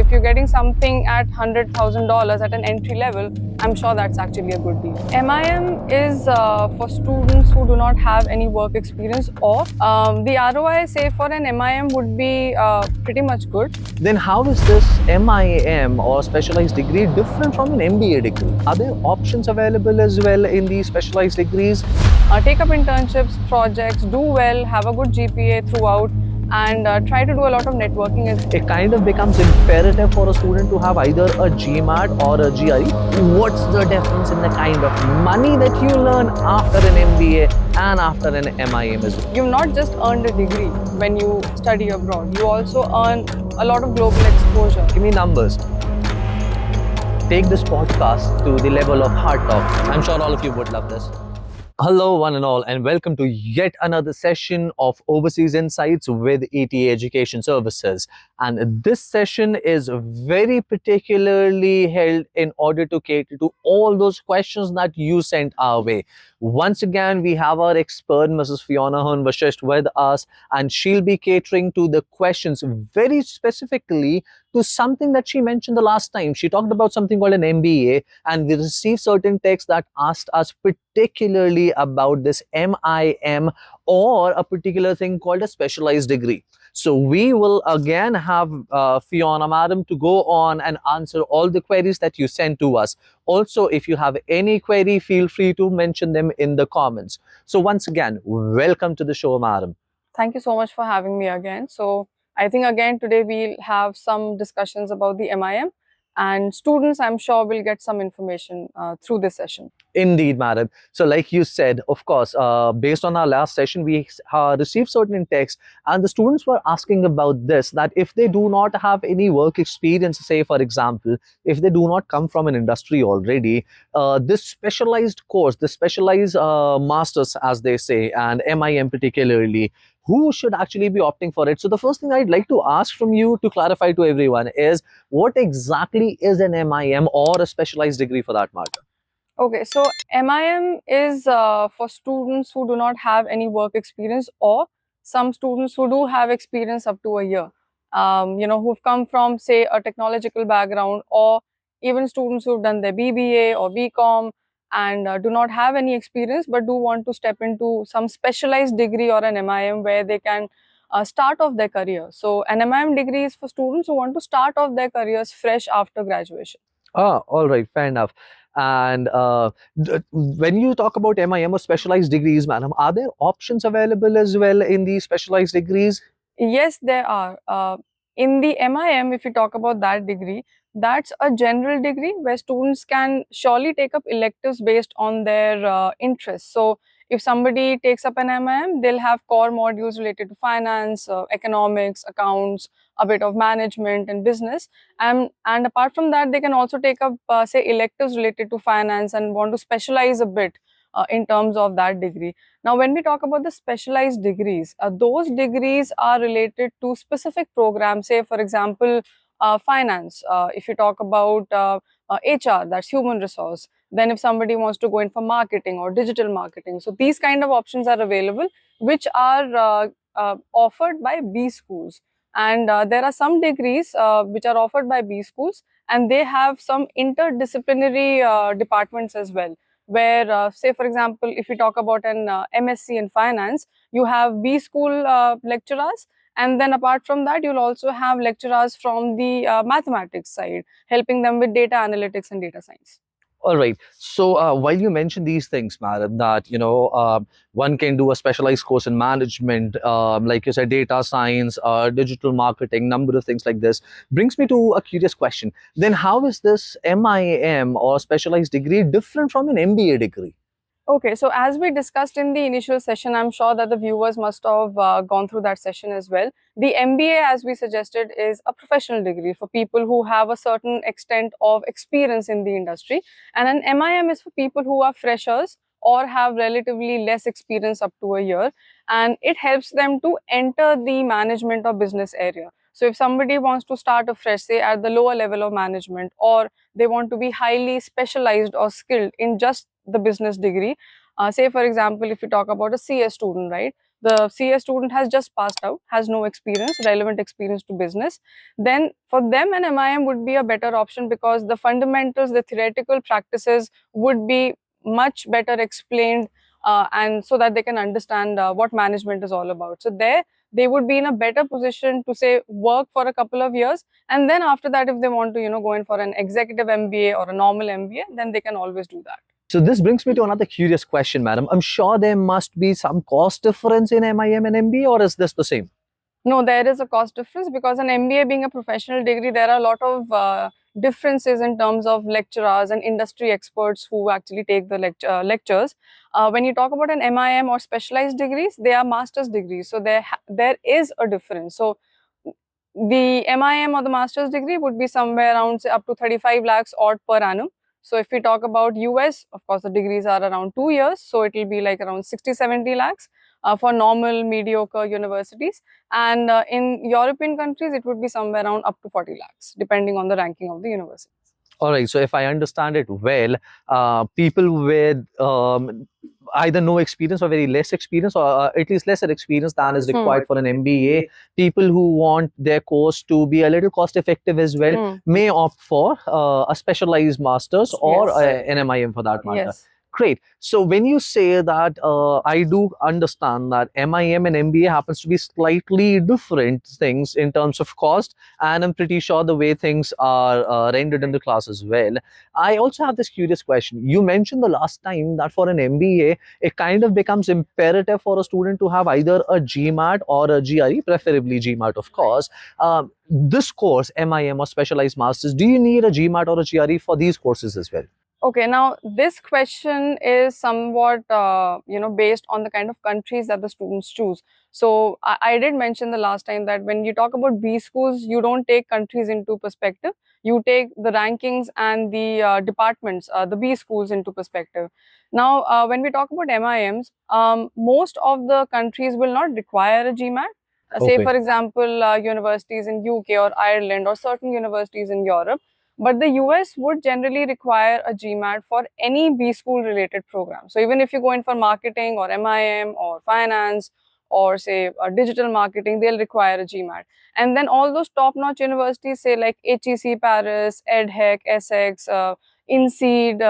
if you're getting something at $100,000 at an entry level, I'm sure that's actually a good deal. MIM is for students who do not have any work experience, or the ROI, say, for an MIM would be pretty much good. Then how is this MIM or specialized degree different from an MBA degree? Are there options available as well in these specialized degrees? Take up internships, projects, do well, have a good GPA throughout, and try to do a lot of networking. It kind of becomes imperative for a student to have either a GMAT or a GRE. What's the difference in the kind of money that you learn after an MBA and after an MIM as well? You've not just earned a degree when you study abroad, you also earn a lot of global exposure. Give me numbers. Take this podcast to the level of hard talk. I'm sure all of you would love this. Hello, one and all, and welcome to yet another session of Overseas Insights with E.T.A Education Services. And this session is very particularly held in order to cater to all those questions that you sent our way. Once again, we have our expert, Mrs. Fiona Herne Vashishtha, with us, and she'll be catering to the questions very specifically to something that she mentioned the last time. She talked about something called an MBA, and we received certain texts that asked us particularly about this MIM or a particular thing called a specialized degree. So we will again have Fiona madam to go on and answer all the queries that you sent to us. Also, if you have any query, feel free to mention them in the comments. So once again, welcome to the show, madam. Thank you so much for having me again. So I think again today we'll have some discussions about the MIM, and students, I'm sure, will get some information through this session. Indeed, madam. So like you said, of course, based on our last session, we received certain texts, and the students were asking about this, that if they do not have any work experience, say for example, if they do not come from an industry already, this specialized course, this specialized masters, as they say, and MIM particularly, who should actually be opting for it? So the first thing I'd like to ask from you to clarify to everyone is, what exactly is an MIM or a specialized degree for that matter? Okay, so MIM is for students who do not have any work experience, or some students who do have experience up to a year. Who've come from, say, a technological background, or even students who've done their BBA or BCom and do not have any experience but do want to step into some specialized degree or an MIM where they can start off their career. So an MIM degree is for students who want to start off their careers fresh after graduation. Ah, all right, fair enough. And when you talk about MIM or specialized degrees, madam, are there options available as well in these specialized degrees? Yes, there are. In the MIM, if you talk about that degree, that's a general degree where students can surely take up electives based on their interests. So, if somebody takes up an MIM, they'll have core modules related to finance, economics, accounts, a bit of management and business. And apart from that, they can also take up, say, electives related to finance and want to specialize a bit in terms of that degree. Now, when we talk about the specialized degrees, those degrees are related to specific programs, say, for example, finance. If you talk about HR, that's human resource. Then if somebody wants to go in for marketing or digital marketing. So these kind of options are available, which are offered by B schools. And there are some degrees which are offered by B schools, and they have some interdisciplinary departments as well, where, say, for example, if you talk about an MSc in finance, you have B school lecturers, and then apart from that, you'll also have lecturers from the mathematics side, helping them with data analytics and data science. All right. So while you mention these things, madam, that one can do a specialized course in management, like you said, data science, digital marketing, number of things like this, brings me to a curious question. Then how is this MIM or specialized degree different from an MBA degree? Okay, so as we discussed in the initial session, I'm sure that the viewers must have gone through that session as well. The MBA, as we suggested, is a professional degree for people who have a certain extent of experience in the industry. And an MIM is for people who are freshers or have relatively less experience up to a year. And it helps them to enter the management or business area. So if somebody wants to start afresh, say at the lower level of management, or they want to be highly specialized or skilled in just the business degree, say for example, if you talk about a CS student, right? the CA student has just passed out, has no experience, relevant experience to business, then for them an MIM would be a better option, because the fundamentals, the theoretical practices would be much better explained, and so that they can understand what management is all about. So there they would be in a better position to say work for a couple of years, and then after that, if they want to go in for an executive MBA or a normal MBA, then they can always do that. So this brings me to another curious question, madam. I'm sure there must be some cost difference in MIM and MBA, or is this the same? No, there is a cost difference, because an MBA being a professional degree, there are a lot of differences in terms of lecturers and industry experts who actually take the lectures. When you talk about an MIM or specialized degrees, they are master's degrees. So there is a difference. So the MIM or the master's degree would be somewhere around, say, up to 35 lakhs odd per annum. So if we talk about US, of course, the degrees are around 2 years. So it will be like around 60, 70 lakhs for normal, mediocre universities. And in European countries, it would be somewhere around up to 40 lakhs, depending on the ranking of the university. All right. So if I understand it well, people with either no experience or very less experience, or at least lesser experience than is required for an MBA, people who want their course to be a little cost effective as well, may opt for a specialized master's or an MIM for that matter. Yes. Great. So when you say that, I do understand that MIM and MBA happens to be slightly different things in terms of cost, and I'm pretty sure the way things are rendered in the class as well. I also have this curious question. You mentioned the last time that for an MBA, it kind of becomes imperative for a student to have either a GMAT or a GRE, preferably GMAT, of course. This course, MIM or specialized masters, do you need a GMAT or a GRE for these courses as well? Okay, now this question is somewhat, based on the kind of countries that the students choose. So I did mention the last time that when you talk about B schools, you don't take countries into perspective. You take the rankings and the departments, the B schools into perspective. Now, when we talk about MIMs, most of the countries will not require a GMAT. Say, for example, universities in UK or Ireland, or certain universities in Europe. But the US would generally require a GMAT for any B school related program. So even if you go in for marketing or MIM or finance or say digital marketing, they'll require a GMAT. And then all those top notch universities, say like HEC Paris, EdHec, Essex, INSEAD,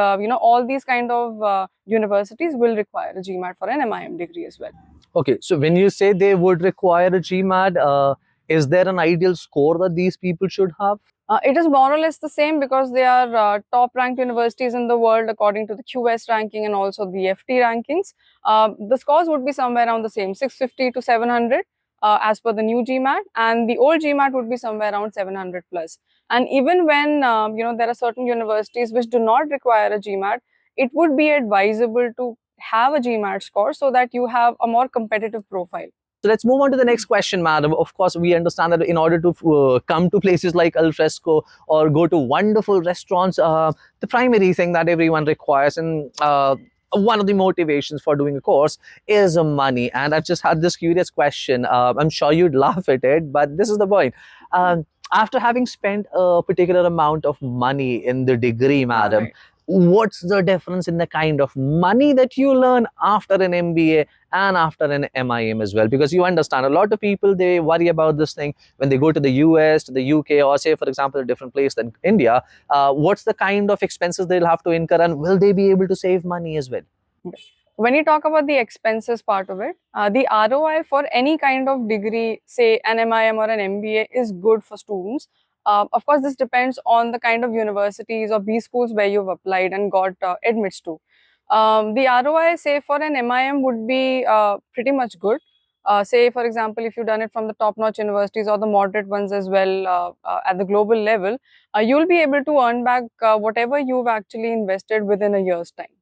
all these kind of universities will require a GMAT for an MIM degree as well. Okay, so when you say they would require a GMAT, is there an ideal score that these people should have? It is more or less the same, because they are top ranked universities in the world according to the QS ranking and also the FT rankings. The scores would be somewhere around the same, 650 to 700 as per the new GMAT, and the old GMAT would be somewhere around 700 plus. And even when there are certain universities which do not require a GMAT, it would be advisable to have a GMAT score so that you have a more competitive profile. So let's move on to the next question, madam. Of course, we understand that in order to come to places like Al Fresco or go to wonderful restaurants, the primary thing that everyone requires, and one of the motivations for doing a course, is money. And I've just had this curious question. I'm sure you'd laugh at it, but this is the point. After having spent a particular amount of money in the degree, madam, what's the difference in the kind of money that you learn after an MBA and after an MIM as well? Because you understand, a lot of people, they worry about this thing when they go to the US, to the UK, or say, for example, a different place than India. What's the kind of expenses they'll have to incur, and will they be able to save money as well? When you talk about the expenses part of it, the ROI for any kind of degree, say an MIM or an MBA, is good for students. Of course, this depends on the kind of universities or B schools where you've applied and got admits to. The ROI, say for an MIM, would be pretty much good. Say, for example, if you've done it from the top-notch universities or the moderate ones as well at the global level, you'll be able to earn back whatever you've actually invested within a year's time.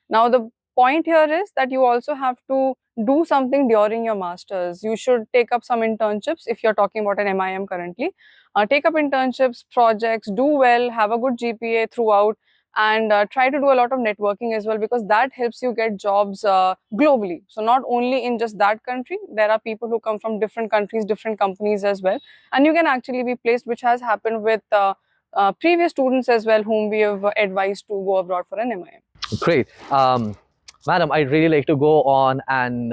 Now, the point here is that you also have to do something during your masters. You should take up some internships if you're talking about an MIM currently. Take up internships, projects, do well, have a good GPA throughout, and try to do a lot of networking as well, because that helps you get jobs globally. So not only in just that country, there are people who come from different countries, different companies as well, and you can actually be placed, which has happened with previous students as well, whom we have advised to go abroad for an MIM. Great. Madam, I'd really like to go on and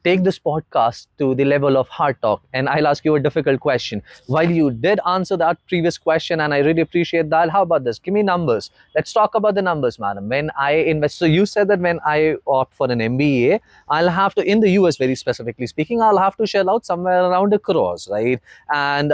take this podcast to the level of hard talk, and I'll ask you a difficult question. While you did answer that previous question, and I really appreciate that, how about this? Give me numbers. Let's talk about the numbers, madam. When I invest, so you said that when I opt for an MBA, I'll have to, in the US very specifically speaking, I'll have to shell out somewhere around a crores, right? And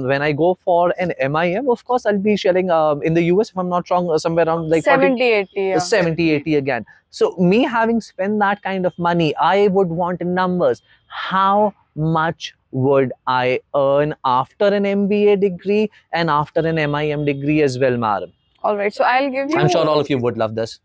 when I go for an MIM, of course, I'll be shelling in the US, if I'm not wrong, somewhere around like 70, 80, yeah. 70, 80 again. So me having spent that kind of money, I would want numbers. How much would I earn after an MBA degree and after an MIM degree as well, madam? All right. So I'll give you. I'm sure all of you would love this.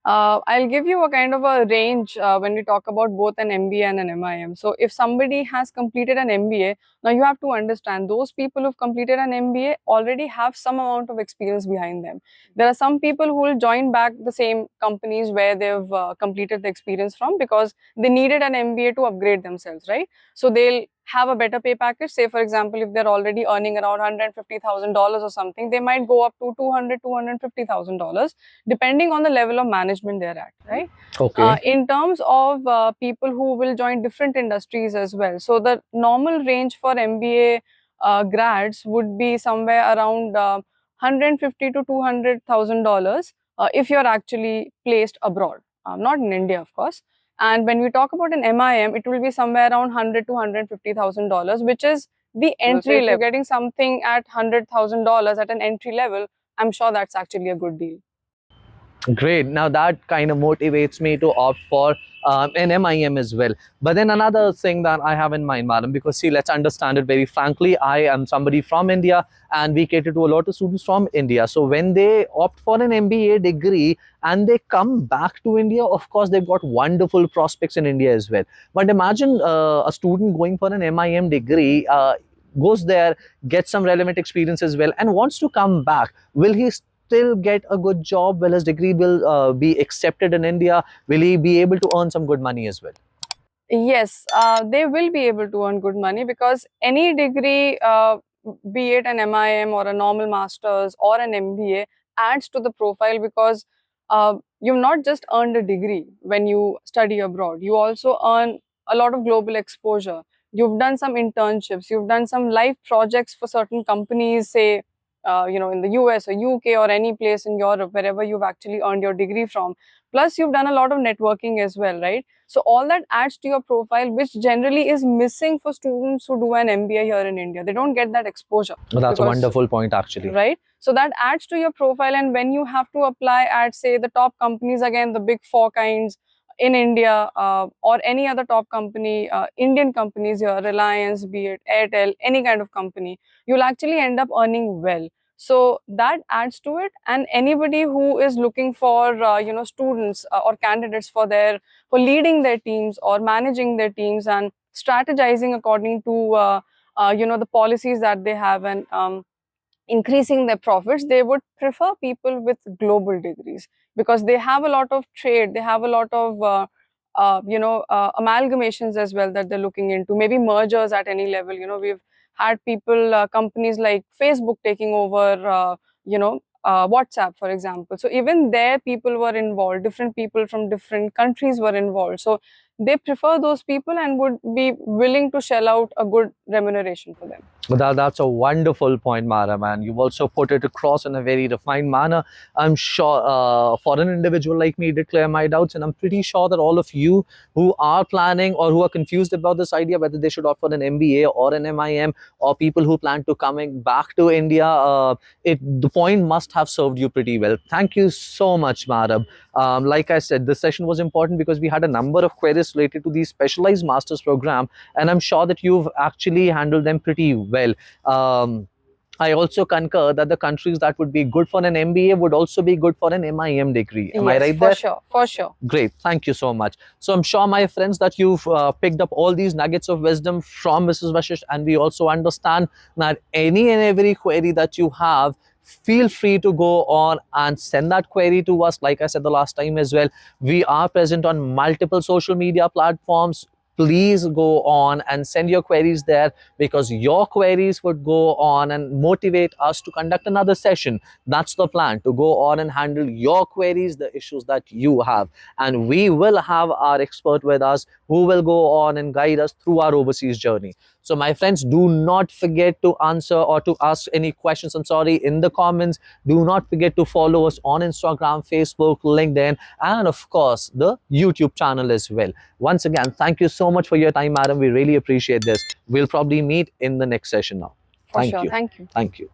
I'll give you a kind of a range when we talk about both an MBA and an MIM. So, if somebody has completed an MBA, now you have to understand those people who've completed an MBA already have some amount of experience behind them. There are some people who will join back the same companies where they've completed the experience from because they needed an MBA to upgrade themselves, right? So, they'll have a better pay package. Say, for example, if they're already earning around $150,000 or something, they might go up to $250,000 depending on the level of management they're at, right? Okay. In terms of people who will join different industries as well. So the normal range for MBA grads would be somewhere around 150 to $200,000 if you're actually placed abroad, not in India, of course. And when we talk about an MIM, it will be somewhere around $100 to $150,000, which is the entry level. If you're getting something at $100,000 at an entry level, I'm sure that's actually a good deal. Great. Now that kind of motivates me to opt for an MIM as well. But then another thing that I have in mind, madam, because see, let's understand it very frankly. I am somebody from India and we cater to a lot of students from India. So when they opt for an MBA degree and they come back to India, of course, they've got wonderful prospects in India as well. But imagine a student going for an MIM degree, goes there, gets some relevant experience as well, and wants to come back. Will he still get a good job? Will his degree will be accepted in India? Will he be able to earn some good money as well? Yes, they will be able to earn good money because any degree, be it an MIM or a normal master's or an MBA, adds to the profile because you've not just earned a degree when you study abroad. You also earn a lot of global exposure. You've done some internships. You've done some live projects for certain companies, say, in the US or UK or any place in Europe, wherever you've actually earned your degree from. Plus, you've done a lot of networking as well, right? So all that adds to your profile, which generally is missing for students who do an MBA here in India. They don't get that exposure. Well, that's a wonderful point, actually. Right? So that adds to your profile. And when you have to apply at, say, the top companies, again, the big four kinds in India or any other top company, Indian companies here, Reliance, be it Airtel, any kind of company, you'll actually end up earning well. So that adds to it. And anybody who is looking for, students or candidates for leading their teams or managing their teams and strategizing according to, the policies that they have and increasing their profits, they would prefer people with global degrees because they have a lot of trade, they have a lot of amalgamations as well that they're looking into, maybe mergers at any level. We've had people, companies like Facebook taking over, WhatsApp, for example. So even there, people were involved, different people from different countries were involved. So they prefer those people and would be willing to shell out a good remuneration for them. That's a wonderful point, madam, and you've also put it across in a very refined manner. I'm sure for an individual like me, it did clear my doubts, and I'm pretty sure that all of you who are planning or who are confused about this idea, whether they should opt for an MBA or an MIM, or people who plan to coming back to India, the point must have served you pretty well. Thank you so much, madam. Like I said, this session was important because we had a number of queries related to the specialized master's program, and I'm sure that you've actually handled them pretty well. I also concur that the countries that would be good for an MBA would also be good for an MIM degree. Am I right there? For sure. Great. Thank you so much. So I'm sure, my friends, that you've picked up all these nuggets of wisdom from Mrs. Vashishtha, and we also understand that any and every query that you have, feel free to go on and send that query to us. Like I said the last time as well, we are present on multiple social media platforms. Please go on and send your queries there, because your queries would go on and motivate us to conduct another session. That's the plan, to go on and handle your queries, the issues that you have. And we will have our expert with us who will go on and guide us through our overseas journey. So, my friends, do not forget to answer or to ask any questions, I'm sorry, in the comments. Do not forget to follow us on Instagram, Facebook, LinkedIn, and of course, the YouTube channel as well. Once again, thank you so much for your time, madam. We really appreciate this. We'll probably meet in the next session now. For Thank sure. you. Thank you. Thank you.